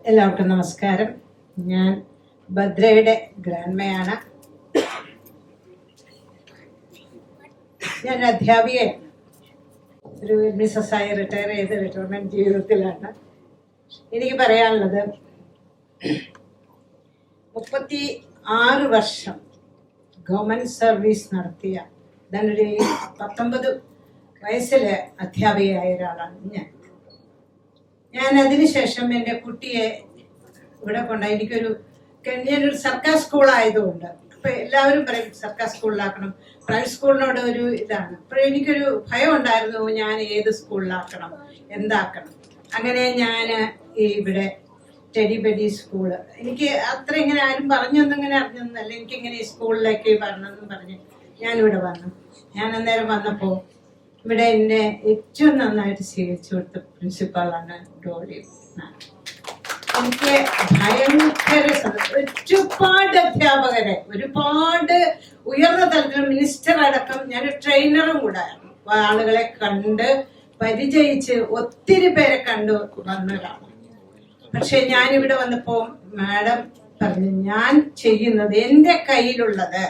എല്ലാവർക്കും നമസ്കാരം. ഞാൻ ഭദ്രയുടെ ഗ്രാൻഡ്മയാണ്. ഞാനൊരു അധ്യാപികയാണ്. ഒരു മിസ്സസ്സായി റിട്ടയർ ചെയ്ത് റിട്ടയർമെൻറ്റ് ജീവിതത്തിലാണ്. എനിക്ക് പറയാനുള്ളത്, 36 വർഷം ഗവൺമെൻറ് സർവീസ് നടത്തിയ ഞാനൊരു 19 വയസ്സിൽ അധ്യാപികയായ ഒരാളാണ് ഞാൻ അതിനുശേഷം എൻ്റെ കുട്ടിയെ ഇവിടെ ഞാനൊരു സർക്കാർ സ്കൂളായതുകൊണ്ട് അപ്പൊ എല്ലാവരും പറയും സർക്കാർ സ്കൂളിലാക്കണം, പ്രൈവറ്റ് സ്കൂളിനോട് ഒരു ഇതാണ്. അപ്പോൾ എനിക്കൊരു ഭയം ഉണ്ടായിരുന്നു, ഞാൻ ഏത് സ്കൂളിലാക്കണം, എന്താക്കണം. അങ്ങനെ ഞാൻ ഇവിടെ ടെഡിബെഡി സ്കൂള്, എനിക്ക് അത്ര ഇങ്ങനെ ആരും പറഞ്ഞൊന്നിങ്ങനെ അറിഞ്ഞൊന്നല്ല, എനിക്കിങ്ങനെ ഈ സ്കൂളിലേക്ക് വരണമെന്നും പറഞ്ഞ് ഞാനിവിടെ വന്നു. ഞാൻ അന്നേരം വന്നപ്പോൾ ഇവിടെ എന്നെ ഏറ്റവും നന്നായിട്ട് സ്വീകരിച്ചു കൊടുത്ത പ്രിൻസിപ്പാളാണ് ഡോളി. എനിക്ക് ഭയങ്കര ഒരുപാട് അധ്യാപകരെ, ഒരുപാട് ഉയർന്ന തലത്തിൽ മിനിസ്റ്റർ അടക്കം, ഞാനൊരു ട്രെയിനറും കൂടെ ആയിരുന്നു. ആളുകളെ കണ്ട് പരിചയിച്ച് ഒത്തിരി പേരെ കണ്ടു വന്ന ഒരാളാണ്. പക്ഷെ ഞാനിവിടെ വന്നപ്പോ മാഡം പറഞ്ഞു, ഞാൻ ചെയ്യുന്നത് എന്റെ കയ്യിലുള്ളത്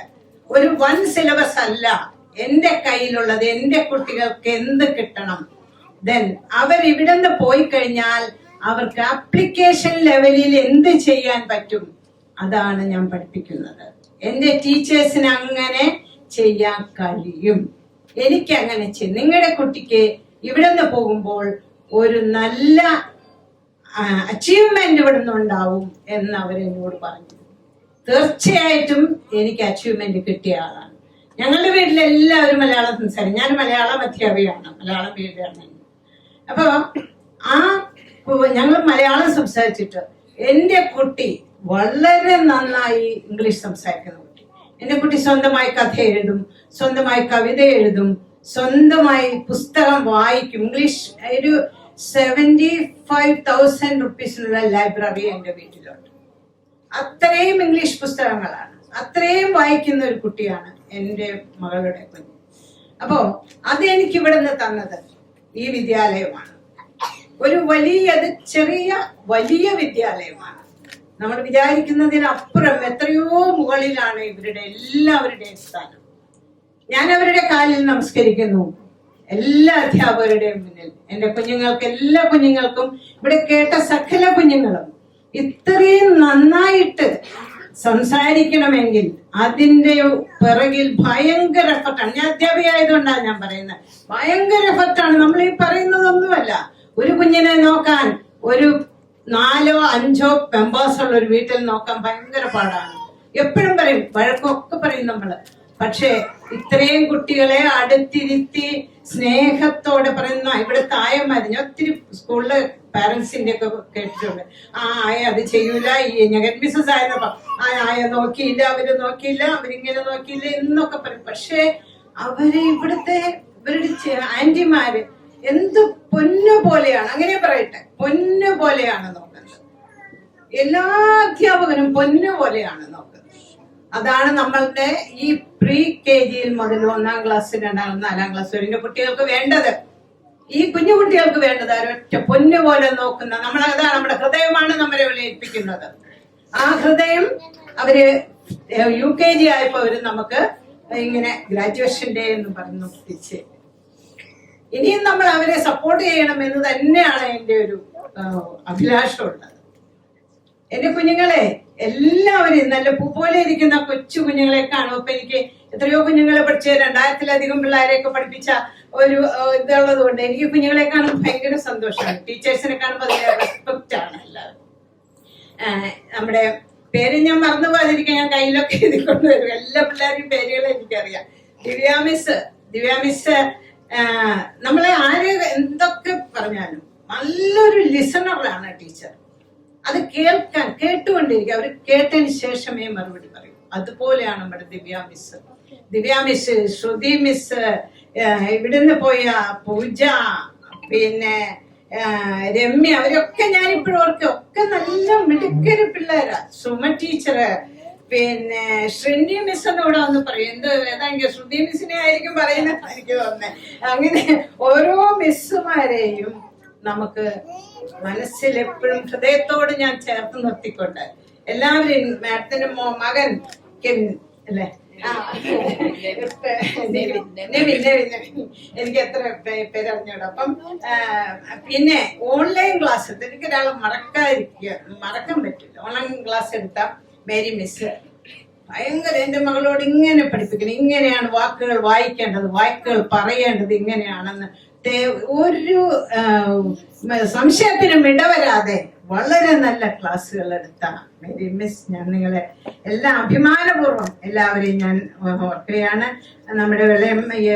ഒരു വൺ സിലബസ് അല്ല, എന്റെ കയ്യിലുള്ളത് എന്റെ കുട്ടികൾക്ക് എന്ത് കിട്ടണം, ദെൻ അവരിവിടെ നിന്ന് പോയി കഴിഞ്ഞാൽ അവർക്ക് ആപ്ലിക്കേഷൻ ലെവലിൽ എന്ത് ചെയ്യാൻ പറ്റും, അതാണ് ഞാൻ പഠിപ്പിക്കുന്നത്. എന്റെ ടീച്ചേഴ്സിന് അങ്ങനെ ചെയ്യാൻ കഴിയും, എനിക്ക് അങ്ങനെ ചെയ്യും. നിങ്ങളുടെ കുട്ടിക്ക് ഇവിടെ നിന്ന് പോകുമ്പോൾ ഒരു നല്ല അച്ചീവ്മെന്റ് ഇവിടെ നിന്നുണ്ടാവും എന്ന് അവരെന്നോട് പറഞ്ഞു. തീർച്ചയായിട്ടും എനിക്ക് അച്ചീവ്മെന്റ് കിട്ടിയ ആളാണ്. ഞങ്ങളുടെ വീട്ടിലെല്ലാവരും മലയാളം സംസാരിക്കും. ഞാൻ മലയാളം അധ്യാപികയാണ്, മലയാളം വീടാണ്. അപ്പൊ ഞങ്ങൾ മലയാളം സംസാരിച്ചിട്ട് എന്റെ കുട്ടി വളരെ നന്നായി ഇംഗ്ലീഷ് സംസാരിക്കുന്ന കുട്ടി. എന്റെ കുട്ടി സ്വന്തമായി കഥ എഴുതും, സ്വന്തമായി കവിത എഴുതും, സ്വന്തമായി പുസ്തകം വായിക്കും. ഇംഗ്ലീഷ് ഒരു 75,000 റുപ്പീസിനുള്ള ലൈബ്രറി എന്റെ വീട്ടിലുണ്ട്. അത്രയും ഇംഗ്ലീഷ് പുസ്തകങ്ങളാണ്, അത്രയും വായിക്കുന്ന ഒരു കുട്ടിയാണ് എൻ്റെ മകളുടെ കുഞ്ഞ്. അപ്പോ അത് എനിക്ക് ഇവിടെ നിന്ന് തന്നത് ഈ വിദ്യാലയമാണ്. ഒരു വലിയ വിദ്യാലയമാണ്. നമ്മൾ വിചാരിക്കുന്നതിനപ്പുറം എത്രയോ മുകളിലാണ് ഇവരുടെ എല്ലാവരുടെയും സ്ഥാനം. ഞാൻ അവരുടെ കാലിൽ നമസ്കരിക്കുന്നു, എല്ലാ അധ്യാപകരുടെയും മുന്നിൽ. എൻ്റെ കുഞ്ഞുങ്ങൾക്ക്, എല്ലാ കുഞ്ഞുങ്ങൾക്കും, ഇവിടെ കേട്ട സകല കുഞ്ഞുങ്ങളും ഇത്രയും നന്നായിട്ട് സംസാരിക്കണമെങ്കിൽ അതിന്റെ പിറകിൽ ഭയങ്കര എഫർട്ടാണ്. ഞാൻ അധ്യാപിക ആയതുകൊണ്ടാണ് ഞാൻ പറയുന്നത്, ഭയങ്കര എഫർട്ടാണ്. നമ്മൾ ഈ പറയുന്നതൊന്നുമല്ല. ഒരു കുഞ്ഞിനെ നോക്കാൻ ഒരു 4-5 മെമ്പേഴ്സ് ഉള്ള ഒരു വീട്ടിൽ നോക്കാൻ ഭയങ്കര പാടാണ്. എപ്പോഴും പറയും, വഴക്കൊക്കെ പറയും നമ്മള്. പക്ഷെ ഇത്രയും കുട്ടികളെ അടുത്തിരുത്തി സ്നേഹത്തോടെ പറയുന്ന ഇവിടെ തായമാര്, ഞാൻ ഒത്തിരി സ്കൂളിലെ പാരന്റ്സിന്റെ ഒക്കെ കേട്ടിട്ടുണ്ട്. ആയ അത് ചെയ്യൂല, ഈ ഞങ്ങൾ മിസ്സസ് ആയിരുന്നപ്പോ ആയ നോക്കിയില്ല, അവര് നോക്കിയില്ല, അവരിങ്ങനെ നോക്കിയില്ല എന്നൊക്കെ പറയും. പക്ഷെ ഇവരുടെ ആന്റിമാര് എന്ത് പൊന്നു പോലെയാണ്, അങ്ങനെ പറയട്ടെ, പൊന്നു പോലെയാണ് നോക്കുന്നത്. എല്ലാ അധ്യാപകനും പൊന്നു പോലെയാണ് നോക്കുന്നത്. അതാണ് നമ്മളുടെ ഈ പ്രീ KG മുതൽ 1ാം ക്ലാസ്, 2ാം ക്ലാസ്, 4ാം ക്ലാസ് വരെ കുട്ടികൾക്ക് വേണ്ടത്. ഈ കുഞ്ഞു കുട്ടികൾക്ക് വേണ്ടത് ഒരൊറ്റ പൊന്നു പോലെ നോക്കുന്ന അതാണ് നമ്മുടെ ഹൃദയമാണ് നമ്മളെ വിലയിപ്പിക്കുന്നത്. ആ ഹൃദയം അവര് UKG ആയപ്പോ അവര് നമുക്ക് ഇങ്ങനെ ഗ്രാജുവേഷൻ ഡേ എന്ന് പറഞ്ഞു തിരിച്ച്. ഇനിയും നമ്മൾ അവരെ സപ്പോർട്ട് ചെയ്യണം എന്ന് തന്നെയാണ് എൻ്റെ ഒരു അഭിലാഷമുള്ളത്. എന്റെ കുഞ്ഞുങ്ങളെ എല്ലാവരും നല്ല പൂ പോലെ ഇരിക്കുന്ന കൊച്ചു കുഞ്ഞുങ്ങളെ കാണും. അപ്പൊ എനിക്ക് എത്രയോ കുഞ്ഞുങ്ങളെ പഠിച്ച് 2000-ലധികം പിള്ളേരെയൊക്കെ പഠിപ്പിച്ച ഒരു ഇതുള്ളത് കൊണ്ട് എനിക്ക് കുഞ്ഞുങ്ങളെ കാണുമ്പോൾ ഭയങ്കര സന്തോഷമാണ്. ടീച്ചേഴ്സിനെ കാണുമ്പോൾ അതിന്റെ റെസ്പെക്റ്റ് ആണ് എല്ലാവരും. നമ്മുടെ പേര് ഞാൻ മറന്നു പോകാതിരിക്കാൻ ഞാൻ കയ്യിലൊക്കെ എഴുതിക്കൊണ്ടുവരും. എല്ലാ പിള്ളേരുടെയും പേരുകളും എനിക്കറിയാം. ദിവ്യ മിസ് നമ്മളെ ആര് എന്തൊക്കെ പറഞ്ഞാലും നല്ലൊരു ലിസണറാണ് ടീച്ചർ. അത് കേട്ടുകൊണ്ടിരിക്കുക. അവർ കേട്ടതിന് ശേഷമേ മറുപടി പറയൂ. അതുപോലെയാണ് നമ്മുടെ ദിവ്യ മിസ്, ശ്രുതി മിസ്, ഇവിടുന്ന് പോയ പൂജ, പിന്നെ രമ്യ, അവരൊക്കെ ഞാനിപ്പോഴും ഓർക്കും. ഒക്കെ നല്ല മിടുക്കര് പിള്ളേരാ. സുമ ടീച്ചറ്, പിന്നെ ശ്രീനി മിസ് എന്ന് ഇവിടെ വന്ന് പറയും. ഏതാണെങ്കിൽ ശ്രുതി മിസ്സിനെ ആയിരിക്കും പറയുന്നത് എനിക്ക് തോന്നുന്നത്. അങ്ങനെ ഓരോ മിസ്സുമാരെയും നമുക്ക് മനസ്സിൽ എപ്പോഴും ഹൃദയത്തോട് ഞാൻ ചേർത്ത് നിർത്തിക്കൊണ്ട് എല്ലാവരും മാഡത്തിന്റെ മകൻ കെവിൻ അല്ലേ, എനിക്ക് എത്ര പേരറിഞ്ഞോളൂ. അപ്പം പിന്നെ ഓൺലൈൻ ക്ലാസ് എനിക്ക് ഒരാളെ മറക്കാൻ പറ്റില്ല. ഓൺലൈൻ ക്ലാസ് എടുത്ത മേരി മിസ് ഭയങ്കര എന്റെ മകളോട് ഇങ്ങനെ പഠിപ്പിക്കണം, ഇങ്ങനെയാണ് വാക്കുകൾ വായിക്കേണ്ടത്, വാക്കുകൾ പറയേണ്ടത് ഇങ്ങനെയാണെന്ന് ഒരു സംശയത്തിനും ഇടവരാതെ വളരെ നല്ല ക്ലാസ്സുകൾ എടുത്ത മേരി മിസ്, ഞാൻ നിങ്ങളെ എല്ലാം അഭിമാനപൂർവ്വം എല്ലാവരെയും ഞാൻ ഓർക്കുകയാണ്. നമ്മുടെ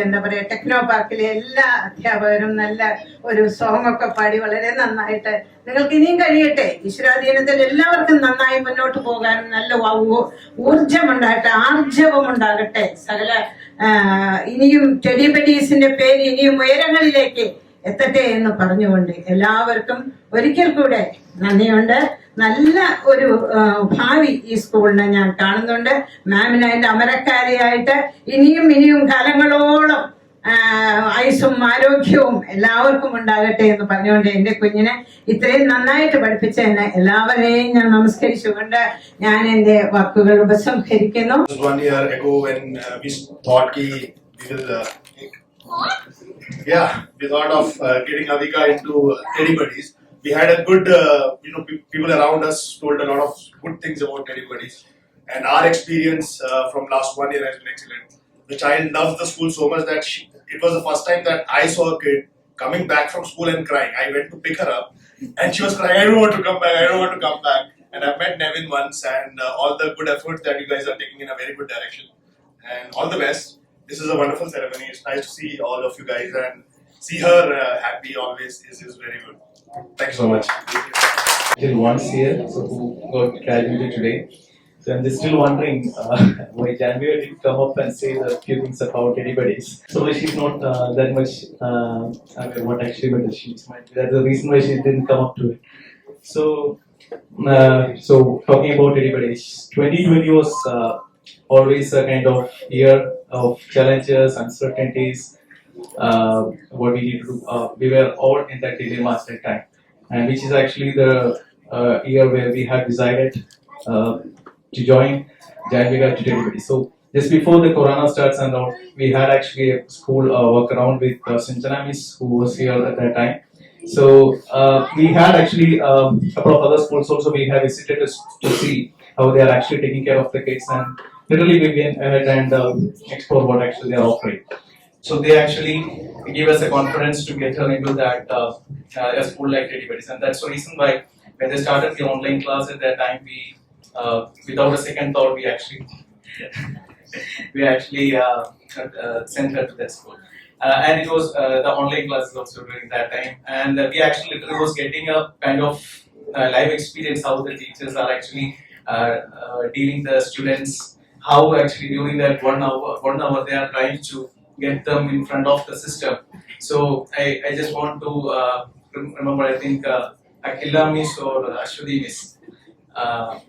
എന്താ പറയാ ടെക്നോ പാർക്കിലെ എല്ലാ അധ്യാപകരും നല്ല ഒരു സോങ് ഒക്കെ പാടി വളരെ നന്നായിട്ട് നിങ്ങൾക്ക് ഇനിയും കഴിയട്ടെ. ഈശ്വരാധീനത്തിൽ എല്ലാവർക്കും നന്നായി മുന്നോട്ട് പോകാനും നല്ല ഊർജമുണ്ടാകട്ടെ, ആർജവമുണ്ടാകട്ടെ. സകല ഇനിയും ടെഡിബഡീസിന്റെ പേര് ഇനിയും ഉയരങ്ങളിലേക്ക് എത്തട്ടെ എന്ന് പറഞ്ഞുകൊണ്ട് എല്ലാവർക്കും ഒരിക്കൽ കൂടെ നന്ദിയുണ്ട്. നല്ല ഒരു ഭാവി ഈ സ്കൂളിനെ ഞാൻ കാണുന്നുണ്ട്. മാമിന് അതിന്റെ അമരക്കാരിയായിട്ട് ഇനിയും കാലങ്ങളോളം ആയുസ്സും ആരോഗ്യവും എല്ലാവർക്കും ഉണ്ടാകട്ടെ എന്ന് പറഞ്ഞുകൊണ്ട് എന്റെ കുഞ്ഞിനെ ഇത്രയും നന്നായിട്ട് പഠിപ്പിച്ചതിന് എല്ലാവരെയും ഞാൻ നമസ്കരിച്ചുകൊണ്ട് ഞാൻ എന്റെ വാക്കുകൾ ഉപസംഹരിക്കുന്നു. We thought of getting Adhika into Teddy We had a good, people around us told a lot of good things about Teddy and our experience from last 1 year has been excellent. The child loved the school so much that it was the first time that I saw a kid coming back from school and crying. I went to pick her up and she was crying, I don't want to come back, I don't want to come back. And I met Nevin once and all the good efforts that you guys are taking in a very good direction. And all the best. This is a wonderful ceremony. It's nice to see all of you guys and see her happy always is very good. Thank you so much. Still once here, so who got graduated today. So I'm just still wondering why Janvi did come up and say a few things about anybody's. So she's not that much, what actually, but that's the reason why she didn't come up to it. So talking about anybody's, 2020 was always a kind of year of challenges, uncertainties. What we need to do. We were all in that dilemma at that time, and which is actually the year where we had decided to join Janviga to everybody. So just before the Corona starts and all, we had actually a school work around with Sinchana Miss, who was here at that time. So we had actually a couple of other schools also we have visited to see how they are actually taking care of the kids, and literally we went ahead and explore what actually they are offering. So they actually gave us a confidence to get her into that a school like Teddybear's, and that's the reason why when they started the online class at that time, we without a second thought we actually sent her to that school, and it was the online classes also during that time, and we actually literally was getting a kind of live experience how the teachers are actually dealing the students, how actually during that 1 hour they are trying to get them in front of the system. So I just want to remember, I think Akila Miss or Ashwadi Miss.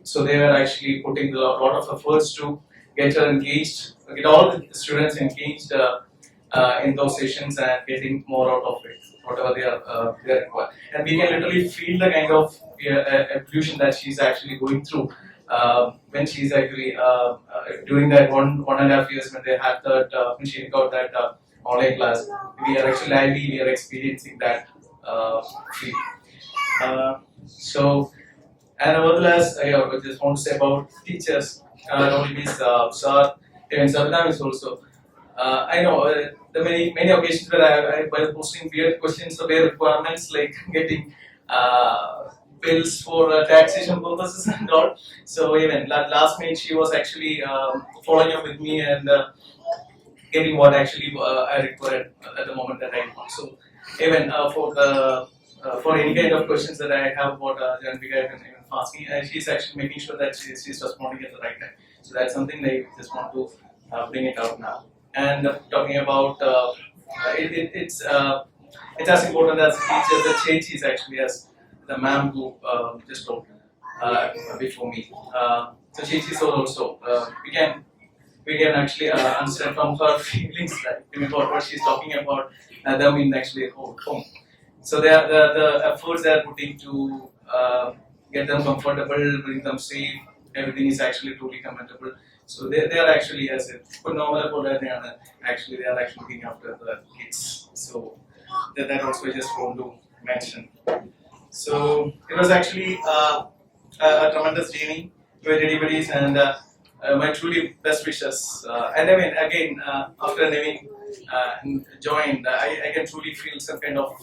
So they were actually putting a lot of efforts to get her engaged, get all the students engaged in those sessions and getting more out of it, whatever they are required. And we can literally feel the kind of evolution that she's actually going through. When she's actually during that 1.5 years when they had that when she got that online class, we are actually lively, we are experiencing that feel. So, and nevertheless, I just want to say about teachers, not only Miss Sir, even Sabina is also. I know the many occasions where I by posting weird questions or weird requirements like getting bills for taxation purposes and all. So even last minute she was actually following up with me and getting what actually I required at the moment that I want. So even for any kind of questions that I have about Janvika can even ask me, she's actually making sure that she's responding at the right time. So that's something that I just want to bring it out now. And talking about it's as important as teachers, the changes actually as the ma'am who just told before me. So she saw also we can actually understand from her feelings that about what she's talking about them in actually home. So the efforts they are putting to get them comfortable, bring them safe, everything is actually truly commendable. So they are actually, as a actually they are actually looking after the kids. So that also I just want to mention. So it was actually a tremendous journey with everybody's and my truly best wishes. And I mean, again, after having joined, I can truly feel some kind of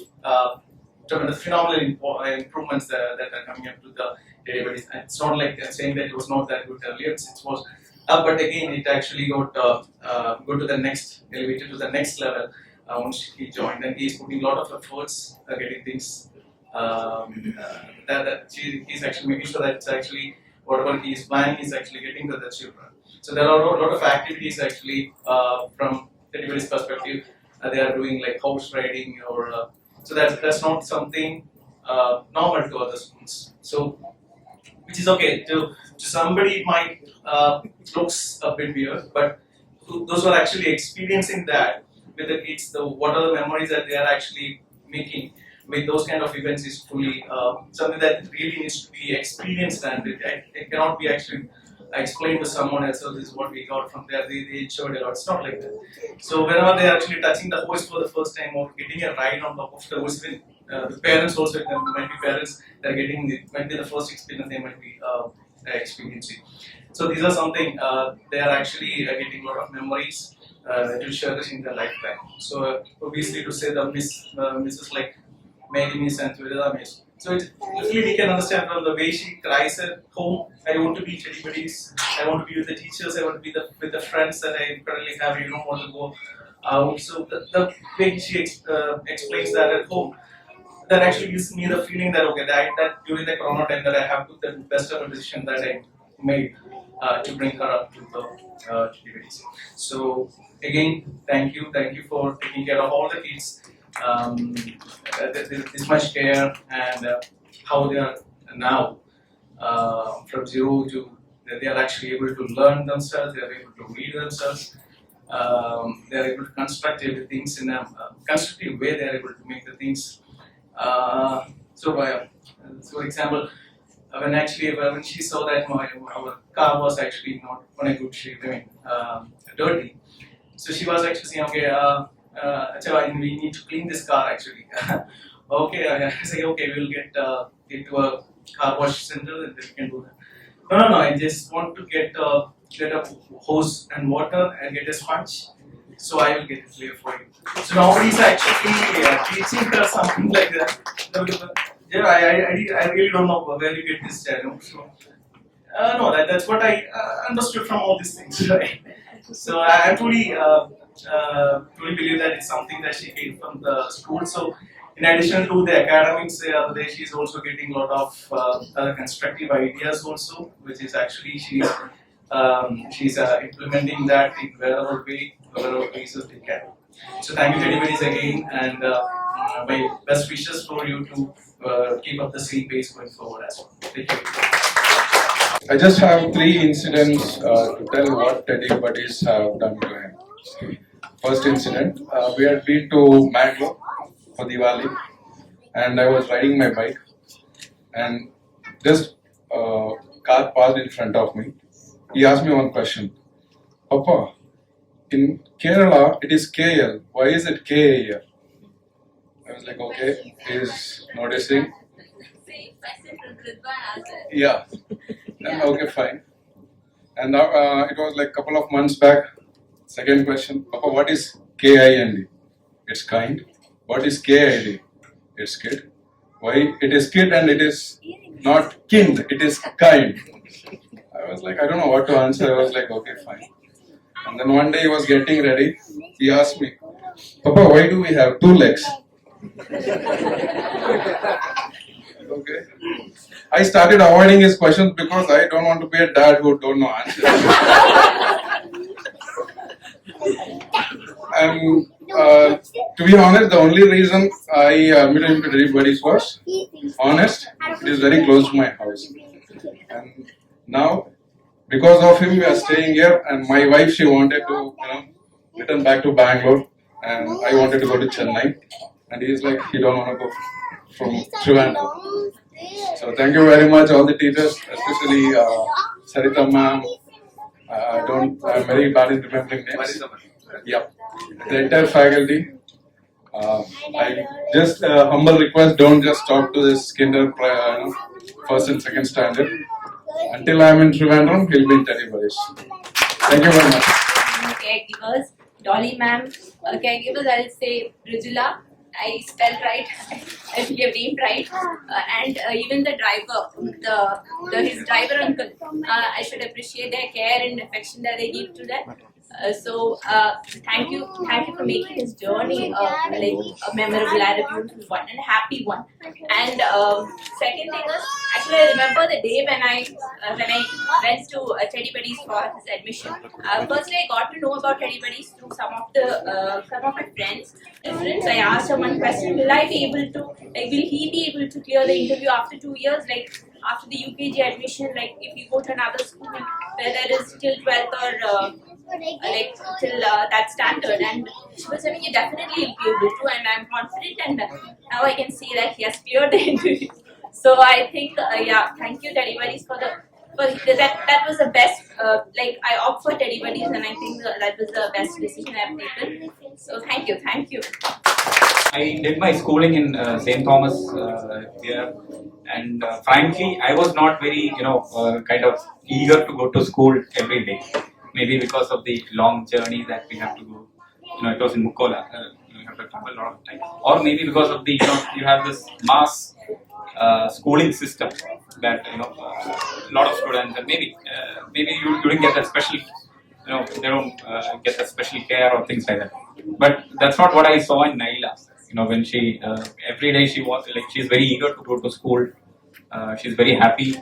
tremendous phenomenal improvements that are coming up to the everybody's. And it's not like saying that it was not that good earlier. It was but again, it actually got go to the next elevated to the next level once he joined, and he's putting a lot of efforts getting things he's actually making sure that it's actually whatever he's planning is actually getting to the children. So there are a lot of activities actually from anybody's perspective. They are doing like horse riding or so that's not something normal to other schools. So which is okay to somebody it might looks a bit weird, but those who are actually experiencing that with the kids, what are the memories that they are actually making with those kind of events is truly something that really needs to be experienced, and it cannot be actually explained to someone else. So this is what we got from there. They enjoyed a lot. It's not like that. So whenever they are actually touching the horse for the first time or getting a ride on top of the horse, even the parents also, there might be parents that are getting might be the first experience they might be experiencing. So these are something they are actually getting a lot of memories to cherish in their lifetime. So obviously to say the Mrs. like Mary Miss and Twitter Miss. So literally we can understand from the way she cries at home. I want to be teddy buddies. I want to be with the teachers. I want to be with the friends that I currently have. I don't want to go out. So the way she explains that at home, that actually gives me the feeling that okay, that during the corona time that I have took the best of a decision that I made to bring her up to the activities. So again, thank you for taking care of all the kids. This much care and how they are now from zero to they are actually able to learn themselves. They are able to read themselves. They are able to construct everything in a constructive way. They are able to make the things. For example, when she saw that our car was actually not on a good shape, I mean dirty, so she was actually saying, okay, we need to clean this car actually. Okay, I say okay, we'll get to a car wash center and then we can do that. No, I just want to get a hose and water and get a sponge. So I will get it clear for you. So nobody's actually teaching her something like that. Yeah, I really don't know where you get this channel. So no, that's what I understood from all these things, right? So I truly believe that it's something that she came from the school. So in addition to the academics, she's also getting a lot of other constructive ideas also, which is actually she's implementing that in wherever places they can. So thank you to everybody again, and my best wishes for you to keep up the same pace going forward as well. Thank you. I just have 3 incidents to tell what Teddy Buddies have done to him. First incident, we had been to Mangalore for Diwali, and I was riding my bike, and just car passed in front of me. He asked me one question, Papa, in Kerala it is KL, why is it KA here? I was like, okay, he's noticing. Yeah, and okay, fine. And now it was like a couple of months back. Second question, Papa, what is KIND? It's kind. What is KID? It's kid. Why it is kid and it is not kind, it is kind. I was like, I don't know what to answer. I was like, okay, fine. And then one day he was getting ready. He asked me, Papa, why do we have 2 legs? Okay. I started avoiding his questions because I don't want to be a dad who don't know answers. And to be honest, the only reason I admitted him to Teddy Buddies was honest. It is very close to my house. And now, because of him, we are staying here. And my wife, she wanted to, return back to Bangalore, and I wanted to go to Chennai. and he's like, he don't want to go from Trivandrum. So thank you very much, all the teachers, especially Sarita ma'am. I'm very bad in remembering names. Yeah, the entire faculty. I just humble request, don't just talk to this first and second standard. Until I'm in Trivandrum, he'll be in Teddyberries. Thank you very much. Caregivers, Dolly ma'am, caregivers, I'll say Bridula. I spelled right, I think your name right, and even the driver, his driver uncle. I should appreciate their care and affection that they give to that. Thank you for making his journey like a memorable and a beautiful one and a happy one. And second thing is, actually I remember the day when I went to Teddy Buddies for his admission. Firstly, I got to know about Teddy Buddies through some of my friends. I asked him one question: will I be able to, like, will he be able to clear the interview after 2 years, like after the UKG admission, like if you go to another school where there is till 12th or like till that standard? And she was saying, yeah, definitely he'll be able to, and I'm confident, and now I can see that he has cleared the interview. So I think, yeah, thank you Teddy Buddies for that was the best, like I opt for Teddy Buddies, and I think that was the best decision I've taken. So thank you. I did my schooling in St. Thomas here, and frankly, I was not very, kind of eager to go to school every day. Maybe because of the long journey that we have to go. It was in Mukola. You have to travel a lot of time. Or maybe because of the, you have this mass schooling system that, a lot of students, and maybe you didn't get that special, they don't get that special care or things like that. But that's not what I saw in Naila. When she every day she's very eager to go to school. She's very happy.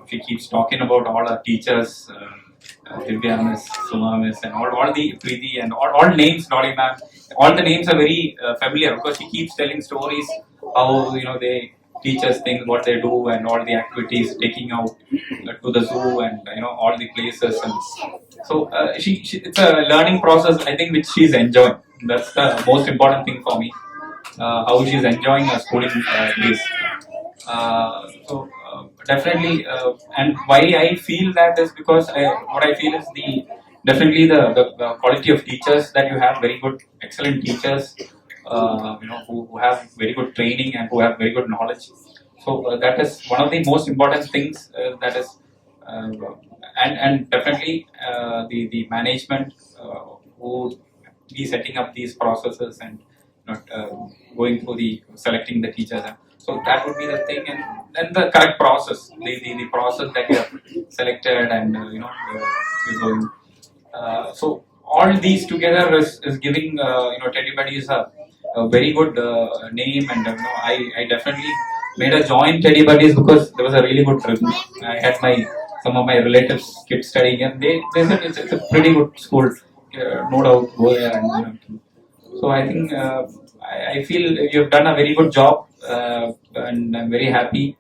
She keeps talking about all her teachers, Divya Miss, Suma Miss, and all the Preeti and all names, Dolly ma'am. All the names are very familiar because she keeps telling stories how they teach us things, what they do, and all the activities, taking out to the zoo and all the places. And so it's a learning process, I think, which she's enjoying. That's the most important thing for me. How she's enjoying her schooling days. Definitely, and why I feel that is because what I feel is definitely the quality of teachers that you have, very good, excellent teachers, who have very good training and who have very good knowledge. So that is one of the most important things. That is, and definitely the management who be setting up these processes and going through selecting the teachers. So that would be the thing, and then the correct process, the process that you have selected, and you're going. So all these together is giving Teddy Buddies a very good name, and I definitely made a join Teddy Buddies because there was a really good rhythm. I had some of my relatives kids studying, and they said it's a pretty good school, no doubt, go there. And so I think I feel you've done a very good job, and I'm very happy.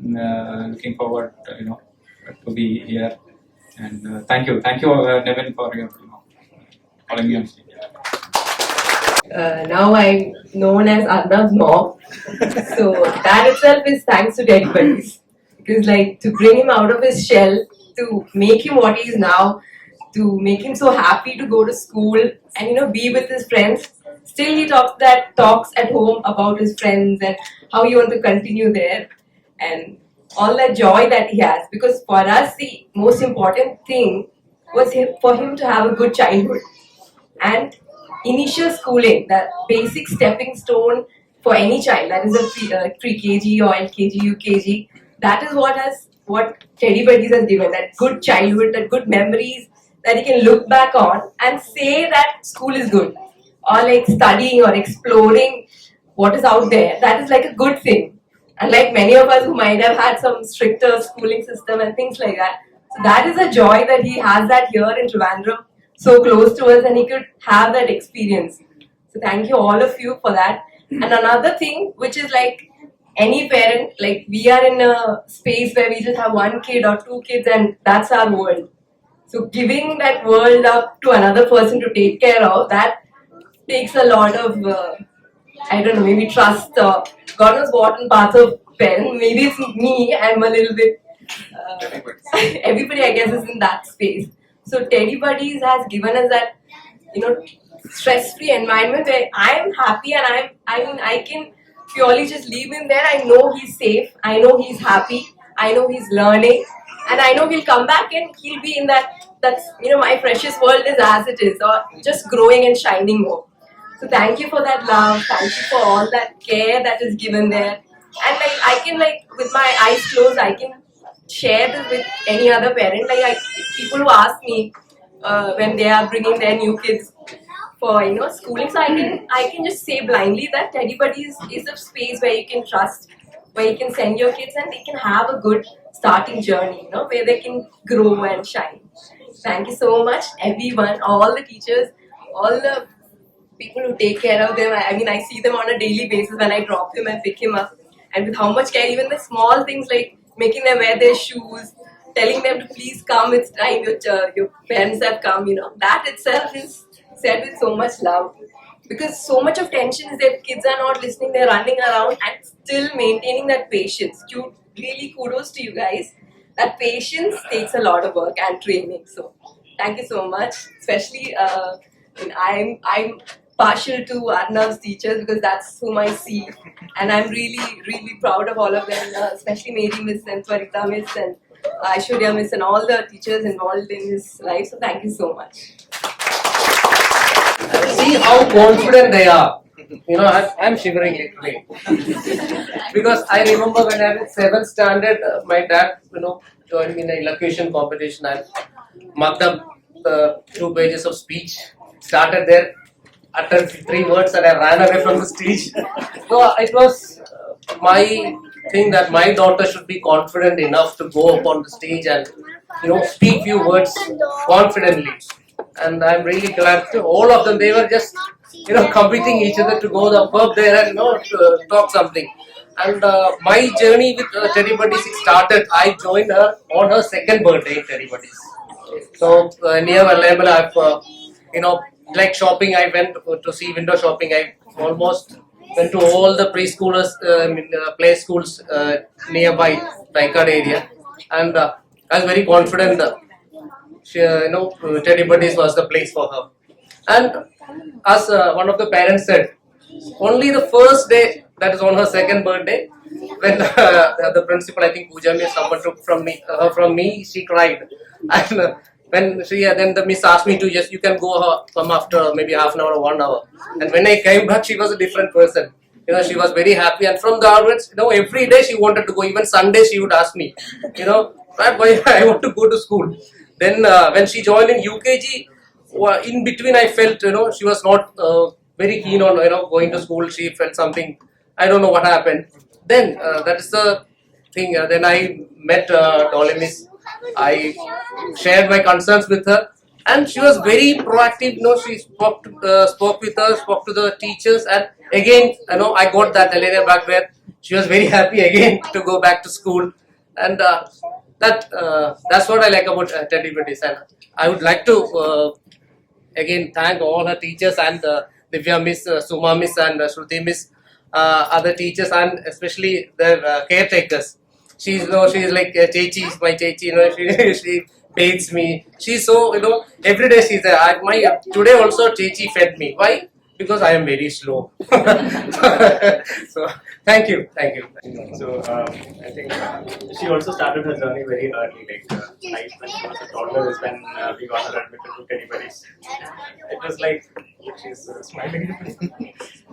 Looking forward, to be here. And thank you, Nevin, for your calling me on stage. Now I'm known as Arnav's mom. So that itself is thanks to Teddy Buddies. Because to bring him out of his shell, to make him what he is now, to make him so happy to go to school and be with his friends. Still he talks at home about his friends and how he wants to continue there, and all that joy that he has. Because for us the most important thing was for him to have a good childhood and initial schooling, that basic stepping stone for any child, that is a pre-KG or LKG, UKG. That is what Teddy Buddies has given, that good childhood, that good memories that he can look back on and say that school is good, or studying or exploring what is out there. That is a good thing. Unlike many of us who might have had some stricter schooling system and things like that. So that is a joy that he has that here in Trivandrum, so close to us, and he could have that experience. So thank you all of you for that. And another thing, which is any parent, we are in a space where we just have one kid or two kids, and that's our world. So giving that world up to another person to take care of, that takes a lot of I don't know, maybe trust, God knows what in parts of parents. Maybe it's me, I'm a little bit, everybody I guess is in that space. So Teddy Buddies has given us that, stress-free environment where I'm happy and I can purely just leave him there. I know he's safe, I know he's happy, I know he's learning, and I know he'll come back and he'll be in that's my precious world is as it is, or just growing and shining more. So thank you for that love, thank you for all that care that is given there. And I can with my eyes closed, I can share this with any other parent. People who ask me when they are bringing their new kids for schooling, so I can just say blindly that Teddy Buddies is a space where you can trust, where you can send your kids and they can have a good starting journey, where they can grow and shine. Thank you so much, everyone, all the teachers, all the people who take care of them. I see them on a daily basis when I drop him and pick him up, and with how much care, even the small things like making them wear their shoes, telling them to please come, it's time, your parents have come, that itself is said with so much love. Because so much of tension is that kids are not listening, they're running around and still maintaining that patience. Really kudos to you guys. That patience takes a lot of work and training. So thank you so much. Especially I'm partial to Arnav's teachers because that's whom I see, and I'm really proud of all of them, especially Mary Miss and Twarita Miss and Aishwarya Miss and all the teachers involved in his life. So thank you so much. See how confident they are. I'm shivering literally. Because I remember when I was in 7th standard, my dad, joined me in an elocution competition. I marked up 2 pages of speech, started there, uttered 3 words, and I ran away from the stage. So it was my thing that my daughter should be confident enough to go up on the stage and, speak few words confidently. And I'm really glad to all of them. They were just, competing each other to go up there and to talk something. And my journey with Teddy Buddies started. I joined her on her 2nd birthday in Teddy Buddies. So near Vallemala, I've like shopping. I went to see window shopping. I almost went to all the preschoolers, play schools nearby Taikad area, and I was very confident. Teddy Buddies was the place for her. And as one of the parents said, only the first day, that is on her 2nd birthday, when the principal, I think Pooja Miss, someone took from me, she cried. And when then the miss asked me to, yes, you can come after maybe half an hour or 1 hour. And when I came back, she was a different person. She was very happy. And from the onwards, every day she wanted to go. Even Sunday, she would ask me, why I want to go to school. Then when she joined in UKG, in between I felt, she was not very keen on, going to school. She felt something, I don't know what happened. Then that is the thing. Then I met Dolly Miss. I shared my concerns with her, and she was very proactive. She spoke with us, spoke to the teachers, and again, I got that Elena back where she was very happy again to go back to school, and that's what I like about Teddy Buddies. And I would like to again thank all her teachers and Divya Miss, Suma Miss, and Shruti Miss, other teachers, and especially their caretakers. She's like Chechi, is my Chechi. She bathes me. She's so every day she's there. Today also Chechi fed me. Why? Because I am very slow. So thank you. So I think she also started her journey very early, like when she was a toddler is when we got her admitted to Teddy Buddies. It was like she's smiling.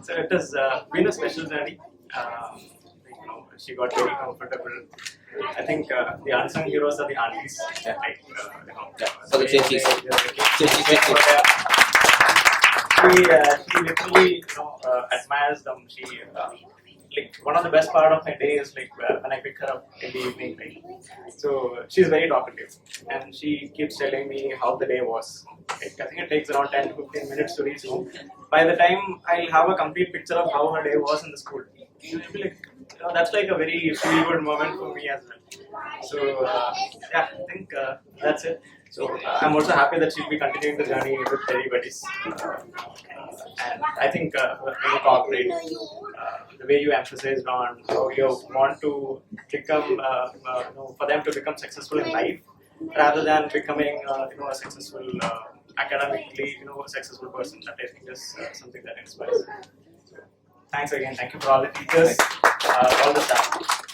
So it has been a special journey. She got very comfortable. I think the unsung heroes are the aunties. So the Chechis. She literally admires them. She one of the best part of my day is when I pick her up in the evening. So she's very talkative, and she keeps telling me how the day was. I think it takes around 10 to 15 minutes to reach home. By the time I'll have a complete picture of how her day was in the school, you'll be like, that's like a very feel good moment for me as well. So yeah, I think that's it. So I'm also happy that she'll be continuing the journey with everybody's. And I think when you cooperate, the way you emphasized on how you want to become, for them to become successful in life, rather than becoming, a successful academically, a successful person. That I think is something that inspires. So, thanks again. Thank you for all the teachers, all the staff.